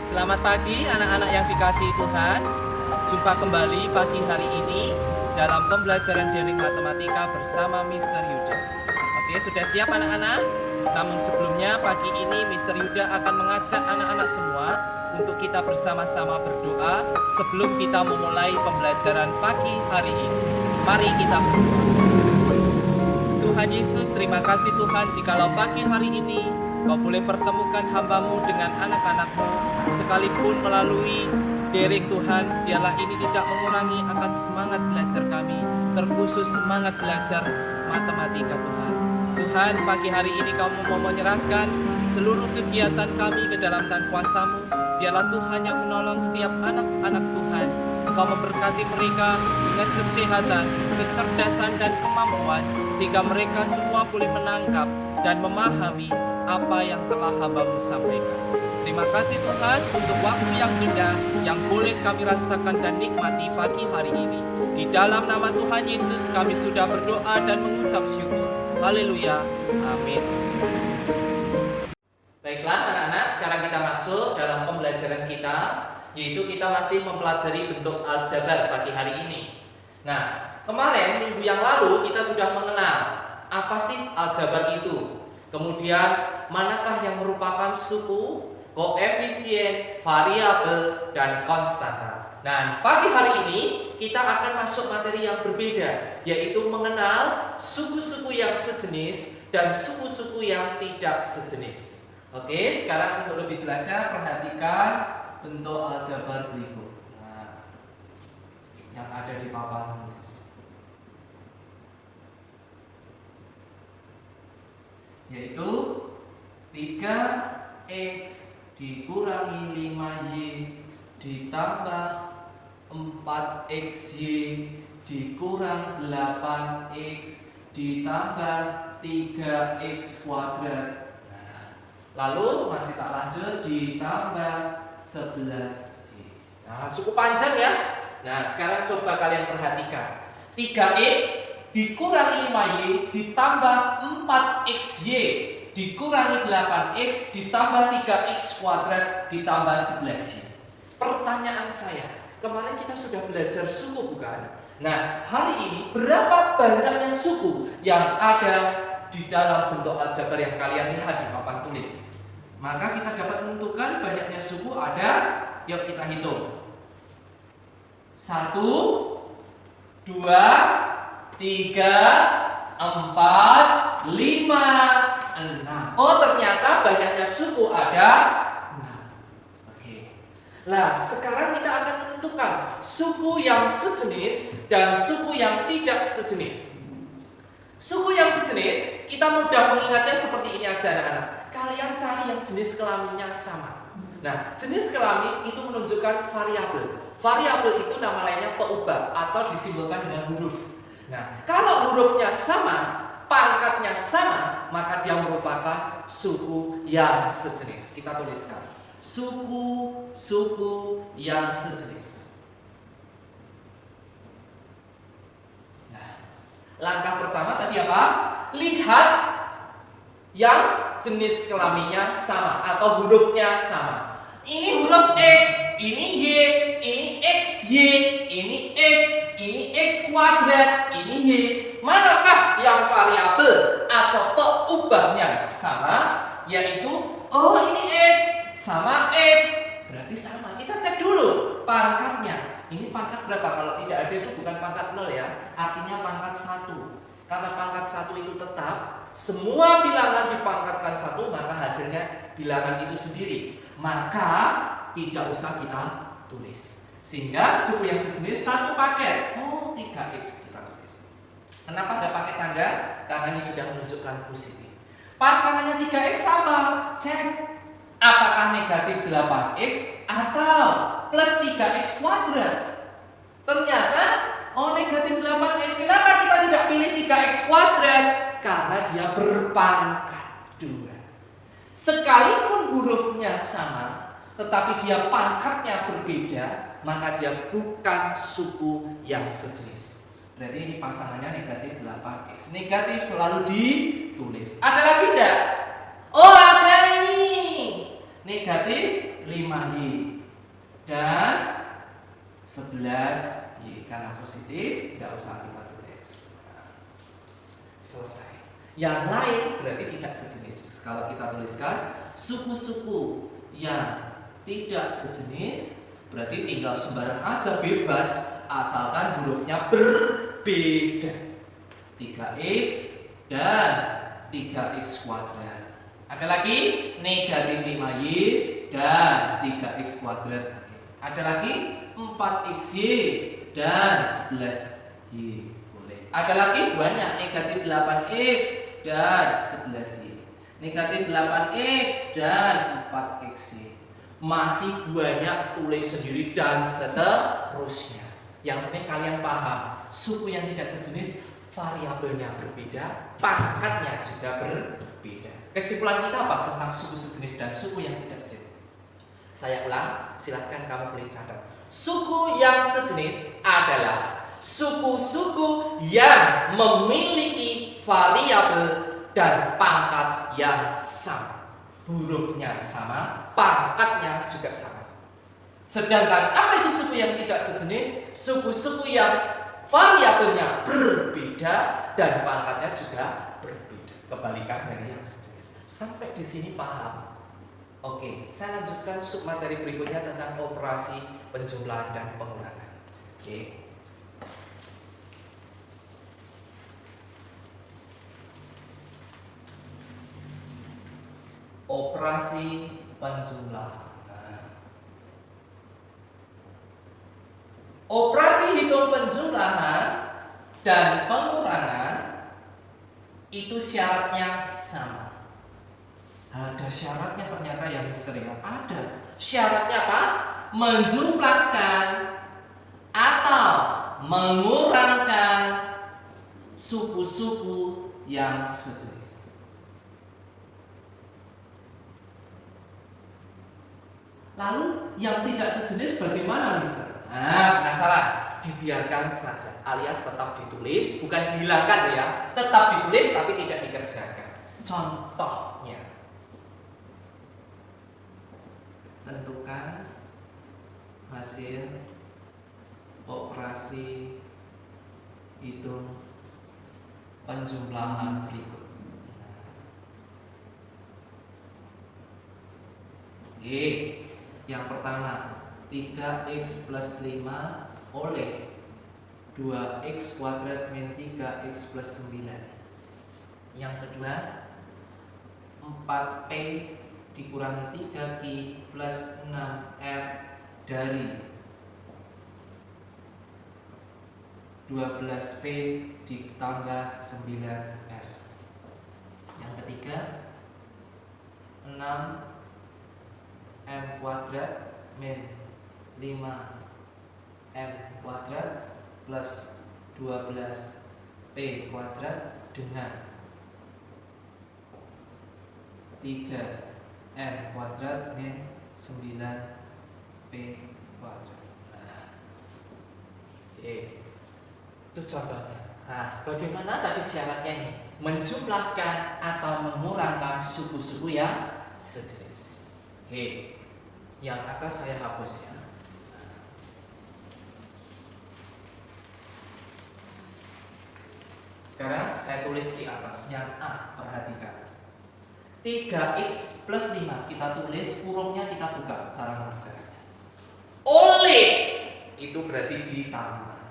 Selamat pagi anak-anak yang dikasihi Tuhan. Jumpa kembali pagi hari ini dalam pembelajaran daring matematika bersama Mr. Yuda. Oke, sudah siap anak-anak? Namun sebelumnya pagi ini Mr. Yuda akan mengajak anak-anak semua untuk kita bersama-sama berdoa sebelum kita memulai pembelajaran pagi hari ini. Mari kita berdoa. Tuhan Yesus, terima kasih Tuhan jikalau pagi hari ini Kau boleh pertemukan hamba-Mu dengan anak-anak-Mu, sekalipun melalui daring Tuhan, biarlah ini tidak mengurangi akan semangat belajar kami, terkhusus semangat belajar matematika Tuhan. Tuhan, pagi hari ini Kau mau menyerahkan seluruh kegiatan kami ke dalam tangan kuasa-Mu, biarlah Tuhan yang menolong setiap anak-anak Tuhan. Kau memberkati mereka dengan kesehatan, kecerdasan, dan kemampuan, sehingga mereka semua boleh menangkap dan memahami apa yang telah hamba-Mu sampaikan. Terima kasih Tuhan untuk waktu yang indah yang boleh kami rasakan dan nikmati pagi hari ini. Di dalam nama Tuhan Yesus kami sudah berdoa dan mengucap syukur. Haleluya. Amin. Baiklah anak-anak, sekarang kita masuk dalam pembelajaran kita, yaitu kita masih mempelajari bentuk aljabar pagi hari ini. Nah, kemarin minggu yang lalu kita sudah mengenal apa sih aljabar itu. Kemudian manakah yang merupakan suku, koefisien, variabel, dan konstanta. Nah, pagi hari ini kita akan masuk materi yang berbeda, yaitu mengenal suku-suku yang sejenis dan suku-suku yang tidak sejenis. Oke, sekarang untuk lebih jelasnya perhatikan bentuk aljabar berikut. Nah, yang ada di papan tulis, yaitu 3x dikurangi 5y ditambah 4xy dikurang 8x ditambah 3x kuadrat. Nah, lalu masih tak lanjut ditambah 11y. Nah, cukup panjang ya. Nah, sekarang coba kalian perhatikan. 3x dikurangi 5y ditambah 4xy dikurangi 8x ditambah 3x kuadrat ditambah 11y. Pertanyaan saya, kemarin kita sudah belajar suku bukan? Nah, hari ini berapa banyaknya suku yang ada di dalam bentuk aljabar yang kalian lihat di papan tulis? Maka kita dapat menentukan banyaknya suku ada. Yuk kita hitung. 1, 2, 3, 4, 5, 6. Oh, ternyata banyaknya suku ada 6. Oke. Nah, sekarang kita akan menentukan suku yang sejenis dan suku yang tidak sejenis. Suku yang sejenis, kita mudah mengingatnya seperti ini aja anak-anak. Kalian cari yang jenis kelaminnya sama. Nah, jenis kelamin itu menunjukkan variabel. Variabel itu nama lainnya peubah atau disimbolkan dengan huruf. Nah, kalau hurufnya sama, pangkatnya sama, maka dia merupakan suku yang sejenis. Kita tuliskan. Suku yang sejenis. Nah, langkah pertama tadi apa? Lihat yang jenis kelaminnya sama atau hurufnya sama. Ini huruf X, ini Y, ini XY, ini X, ini X kuadrat, ini Y. Manakah yang variabel atau peubahnya sama? Yaitu, oh ini X sama X, berarti sama. Kita cek dulu pangkatnya. Ini pangkat berapa? Kalau tidak ada itu bukan pangkat 0 ya, artinya pangkat 1. Karena pangkat 1 itu tetap, semua bilangan dipangkatkan 1, maka hasilnya bilangan itu sendiri. Maka tidak usah kita tulis. Sehingga suku yang sejenis satu paket. Oh, 3x kita tulis. Kenapa nggak pakai tanda? Karena ini sudah menunjukkan positif. Pasangannya 3x apa? Cek. Apakah negatif 8x atau plus 3x kuadrat? Ternyata, oh negatif 8x. Kenapa kita tidak pilih 3x kuadrat? Karena dia berpangkat 2. Sekalipun hurufnya sama, tetapi dia pangkatnya berbeda, maka dia bukan suku yang sejenis. Berarti ini pasangannya negatif 8x. Negatif selalu ditulis. Ada lagi enggak? Oh, ada ini. Negatif 5Y dan 11Y. Karena positif tidak usah kita tulis. Selesai. Yang lain berarti tidak sejenis. Kalau kita tuliskan suku-suku yang tidak sejenis, berarti tinggal sembarang aja, bebas, asalkan hurufnya berbeda. 3x dan 3x kuadrat. Ada lagi negatif 5y dan 3x kuadrat. Ada lagi 4xy dan 11y. Boleh. Ada lagi banyak, negatif 8x dan 11y. Negatif 8x dan 4xy. Masih banyak, tulis sendiri dan seterusnya. Yang penting kalian paham, suku yang tidak sejenis variabelnya berbeda, pangkatnya juga berbeda. Kesimpulan kita apa tentang suku sejenis dan suku yang tidak sejenis? Saya ulang, silahkan kamu boleh catat. Suku yang sejenis adalah suku-suku yang memiliki variabel dan pangkat yang sama. Hurufnya sama, pangkatnya juga sama. Sedangkan apa itu suku yang tidak sejenis? Suku-suku yang variabelnya berbeda dan pangkatnya juga berbeda. Kebalikan dari yang sejenis. Sampai di sini paham? Oke, saya lanjutkan submateri berikutnya tentang operasi penjumlahan dan pengurangan. Oke. Operasi penjumlahan. Operasi hitung penjumlahan dan pengurangan itu syaratnya sama. Ada syaratnya ternyata yang misteri. Ada. Syaratnya apa? Menjumlahkan atau mengurangkan suku-suku yang sejenis. Lalu yang tidak sejenis bagaimana, Mister? Nah, penasaran? Dibiarkan saja, alias tetap ditulis, bukan dihilangkan ya. Tetap ditulis tapi tidak dikerjakan. Contohnya, tentukan hasil operasi hitung penjumlahan berikut. Oke. Yang pertama, 3x plus 5 oleh 2x kuadrat min 3x plus 9. Yang kedua, 4p dikurangi 3q plus 6r dari 12p ditambah 9r. Yang ketiga, 6 m kuadrat min 5 m kuadrat plus 12 p kuadrat dengan 3 n kuadrat min 9 p kuadrat. Nah, itu contohnya. Nah, bagaimana tadi syaratnya ini? Menjumlahkan atau mengurangkan suku-suku yang sejenis. Oke, yang atas saya hapus ya. Sekarang saya tulis di atas yang A, perhatikan. 3x plus 5 kita tulis, kurungnya kita buka cara mengerjakannya. Oleh itu berarti ditambah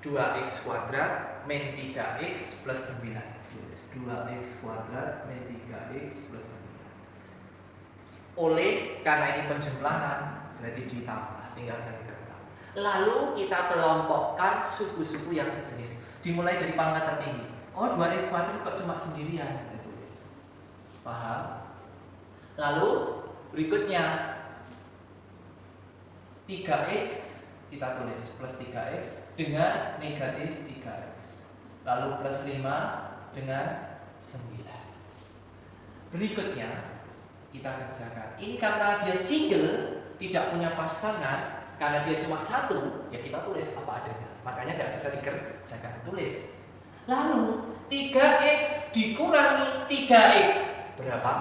2x kuadrat min 3x plus 9. Tulis 2x kuadrat min 3x plus 9. Oleh, karena ini penjumlahan berarti ditambah, tinggal ganti-ganti. Lalu kita kelompokkan suku-suku yang sejenis, dimulai dari pangkat tertinggi. Oh, 2x kuadrat kok cuma sendirian, kita tulis. Paham? Lalu berikutnya 3x kita tulis plus 3x dengan negatif 3x. Lalu plus 5 dengan 9. Berikutnya kita kerjakan. Ini karena dia single, tidak punya pasangan, karena dia cuma satu, ya kita tulis apa adanya. Makanya tidak bisa dikerjakan, tulis. Lalu 3x dikurangi 3x berapa?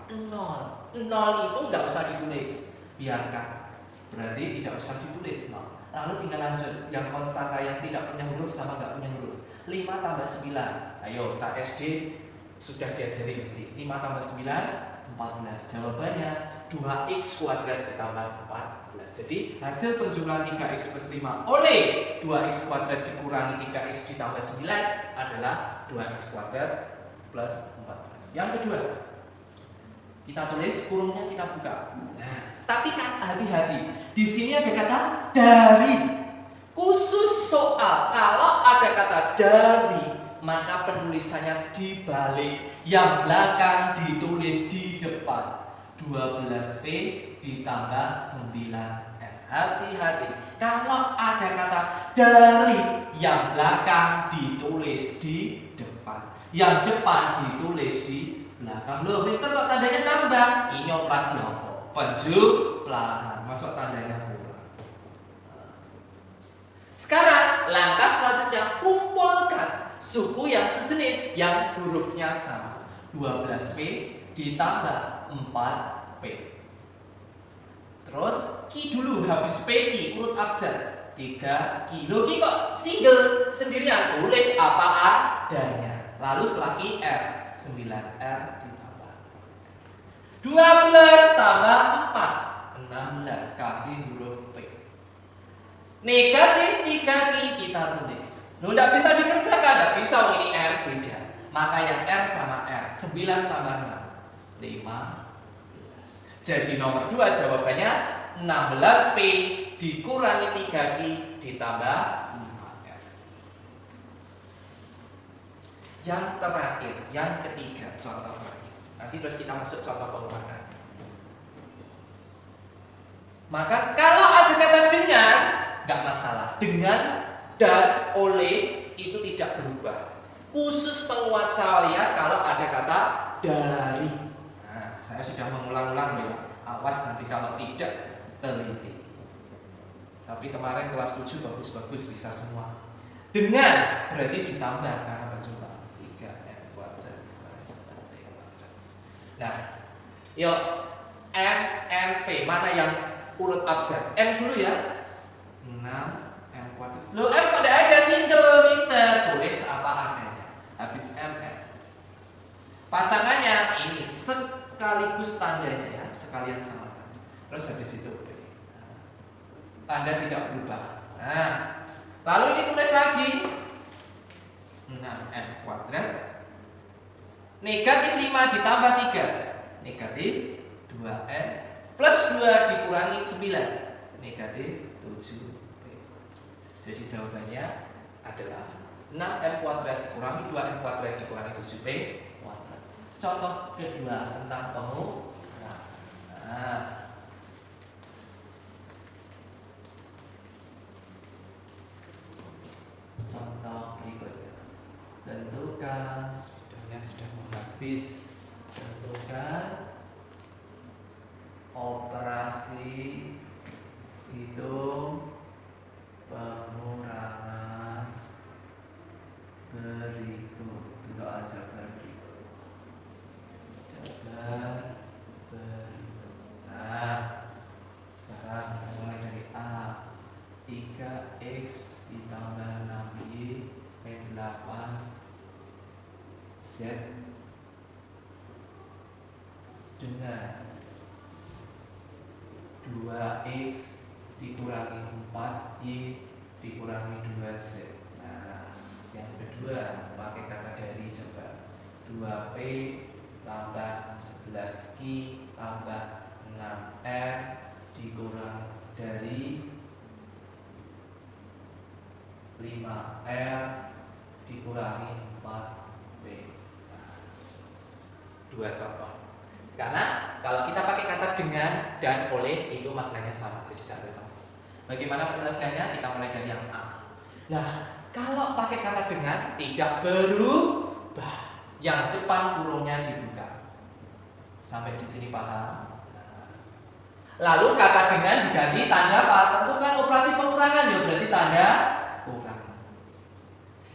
0. 0 itu nggak usah ditulis, biarkan. Berarti tidak usah ditulis 0. Lalu tinggal lanjut, yang konstanta yang tidak punya huruf sama nggak punya huruf. 5 tambah 9. Ayo, Cak SD sudah diajari mesti. 5 tambah 9, 14. Jawabannya 2x kuadrat ditambah 14. Jadi hasil penjumlahan 3x plus 5 oleh 2x kuadrat dikurangi 3x ditambah 9 adalah 2x kuadrat plus 14. Yang kedua, kita tulis, kurungnya kita buka. Nah, tapi hati-hati. Di sini ada kata dari. Khusus soal kalau ada kata dari, maka penulisannya dibalik. Yang belakang ditulis di depan. 12P ditambah 9N. Hati-hati. Kalau ada kata dari, yang belakang ditulis di depan. Yang depan ditulis di belakang. Loh, Mister kok tandanya tambah? Ini operasi apa? Penjumlahan. Masuk tandanya kurang. Sekarang langkah selanjutnya, kumpulkan suku yang sejenis yang hurufnya sama. 12P ditambah 4P. Terus Ki dulu, habis P Ki urut abjad 3 Ki. Loh, Ki kok single sendirian? Tulis apa adanya. Lalu setelah Ki R 9R ditambah 12 tambah 4 16, kasih huruf P. Negatif 3 Ki kita tulis. Loh, tidak bisa dikerjakan, tidak bisa, ini R beda. Maka yang R sama R 9 tambah 6 15. Jadi nomor 2 jawabannya 16P dikurangi 3 Ki ditambah 5R. Yang terakhir, yang ketiga, contoh lagi. Nanti terus kita masuk contoh pengulangan. Maka kalau ada kata dengan, nggak masalah. Dengan dan oleh itu tidak berubah. Khusus penguat kalian kalau ada kata dari. Nah, saya sudah mengulang-ulang ya. Awas nanti kalau tidak teliti. Tapi kemarin kelas 7 bagus-bagus bisa semua. Dengan berarti ditambah karena penjumlahan 3N kuadrat dikurangi 9P kuadrat. Nah, yuk M, N, P mana yang urut abjad? M dulu ya. 6 M kuadrat. Loh, M kok tidak ada single, Mister? Tulis apa adanya. Habis M, N. Pasangannya ini sekaligus tandanya ya, sekalian sama tanda. Terus habis itu P. Tanda tidak berubah. Nah, lalu ini tulis lagi 6M kuadrat negatif 5 ditambah 3 negatif 2N plus 2 dikurangi 9 negatif 7P. Jadi jawabannya adalah 6M kuadrat dikurangi 2N kuadrat dikurangi 7P kuadrat. Contoh kedua tentang pengurangan. Nah, contoh berikutnya. Tentukan, sebetulnya sudah mau habis. Tentukan operasi hitung pengurangan berikut. Bentuk aljabar berikut. Aljabar berikut. Nah, sekarang saya mulai dari A. 3x ditambah 6y P8 Z dengan 2x dikurangi 4y dikurangi 2z. Nah, yang kedua pakai kata dari coba. 2p tambah 11q tambah 6r dikurangi dari 5R dikurangi 4B. Dua contoh. Karena kalau kita pakai kata dengan dan oleh itu maknanya sama, jadi sama. Bagaimana penyelesaiannya? Kita mulai dari yang A. Nah, kalau pakai kata dengan tidak berubah, yang depan kurungnya dibuka. Sampai di sini paham? Lalu kata dengan diganti tanda apa? Tentukan operasi pengurangan ya, berarti tanda kurang.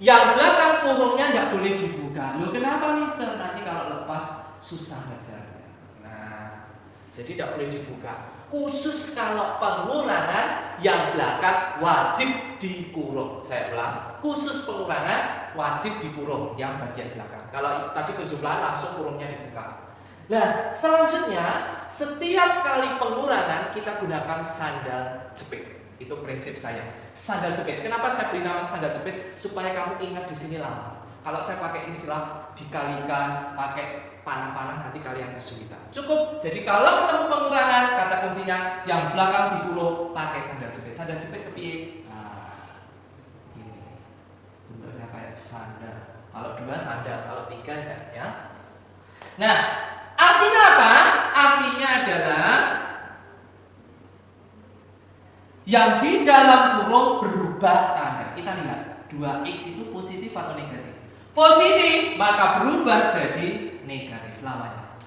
Yang belakang kurungnya tidak boleh dibuka. Loh, kenapa, Mister? Nanti kalau lepas susah ngajarnya. Nah, Jadi tidak boleh dibuka. Khusus kalau pengurangan yang belakang wajib dikurung. Saya ulang, khusus pengurangan wajib dikurung yang bagian belakang. Kalau tadi penjumlahan langsung kurungnya dibuka. Nah, selanjutnya setiap kali pengurangan kita gunakan sandal jepit. Itu prinsip saya. Sandal jepit. Kenapa saya beri nama sandal jepit? Supaya kamu ingat di sini lama. Kalau saya pakai istilah dikalikan, pakai panah-panah, nanti kalian kesulitan. Cukup. Jadi kalau ketemu pengurangan, kata kuncinya yang belakang dikurung pakai sandal jepit. Sandal jepit kepiye? Nah, ini bentuknya kayak sandal. Kalau 2 sandal, kalau 3 enggak ya. Nah, artinya apa? Artinya adalah yang di dalam kurung berubah tanda. Kita lihat 2x itu positif atau negatif? Positif, maka berubah jadi negatif lawannya.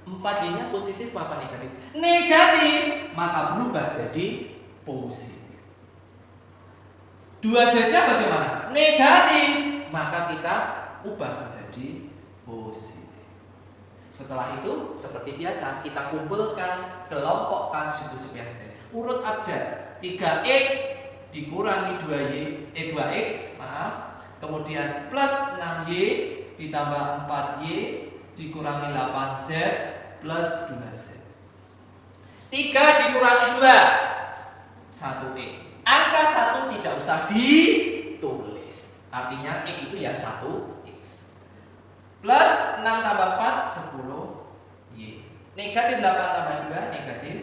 4y-nya positif apa negatif? Negatif, maka berubah jadi positif. 2z-nya bagaimana? Negatif, maka kita ubah menjadi positif. Setelah itu, seperti biasa, kita kumpulkan, kelompokkan suku-suku yang sesuai. Urut abjad 3x dikurangi 2x, kemudian plus 6y ditambah 4y dikurangi 8z plus 2z. 3 dikurangi 2, 1x. Angka 1 tidak usah ditulis. Artinya x itu ya 1x. Plus 6 tambah 4, 10y. Negatif 8 tambah 2, negatif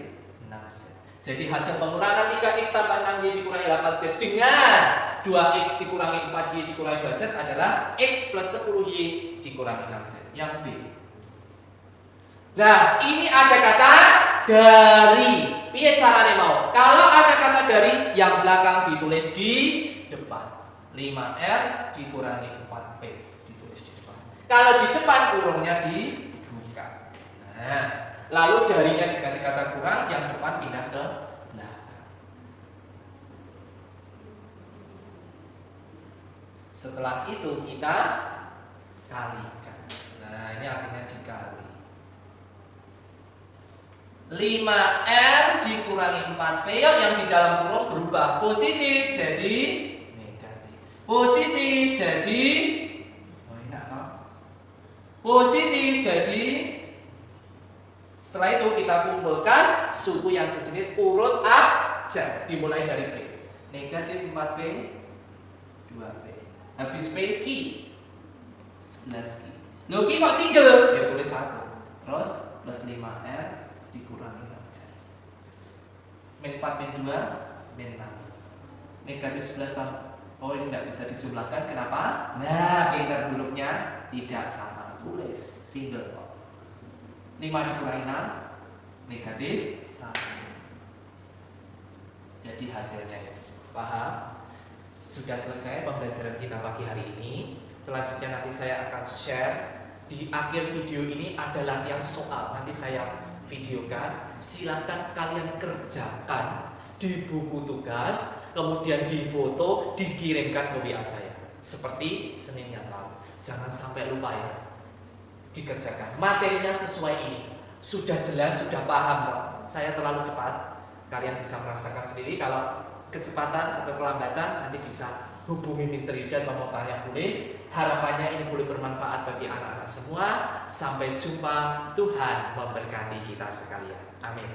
6z. Jadi hasil pengurangan 3x tambah 6y dikurangi 8z dengan 2x dikurangi 4y dikurangi 2z adalah x plus 10y dikurangi 6z. Yang B. Nah, ini ada kata dari. Piye carane mau? Kalau ada kata dari, yang belakang ditulis di depan. 5R dikurangi 4P ditulis di depan. Kalau di depan kurungnya dibuka. Nah, lalu darinya diganti kata kurang, yang depan pindah ke belakang. Setelah itu kita kalikan. Nah, ini artinya dikali. 5R dikurangi 4P yang di dalam kurung berubah positif jadi negatif. Positif jadi positif jadi. Setelah itu kita kumpulkan suku yang sejenis urut abjad dimulai dari P. Negatif 4P 2P. Habis P Q 11Q. Loh Q kok single? Ya tulis 1. Terus plus 5R dikurangi 6R. Min 4 min 2 min 6. Negatif 11 tambah. Oh, ini tidak bisa dijumlahkan. Kenapa? Nah, pintar hurufnya tidak sama. Tulis single kok. 5 dikurangi 6 negatif 1. Jadi hasilnya itu. Paham? Sudah selesai pembelajaran kita pagi hari ini. Selanjutnya nanti saya akan share. Di akhir video ini ada latihan soal. Nanti saya videokan. Silakan kalian kerjakan di buku tugas, kemudian difoto, dikirimkan ke WA saya. Seperti Senin yang lalu. Jangan sampai lupa ya. Dikerjakan. Materinya sesuai ini. Sudah jelas, sudah paham kok. Saya terlalu cepat. Kalian bisa merasakan sendiri. Kalau kecepatan atau kelambatan nanti bisa hubungi Mr. Yuda atau mau tanya boleh. Harapannya ini boleh bermanfaat bagi anak-anak semua. Sampai jumpa. Tuhan memberkati kita sekalian. Amin.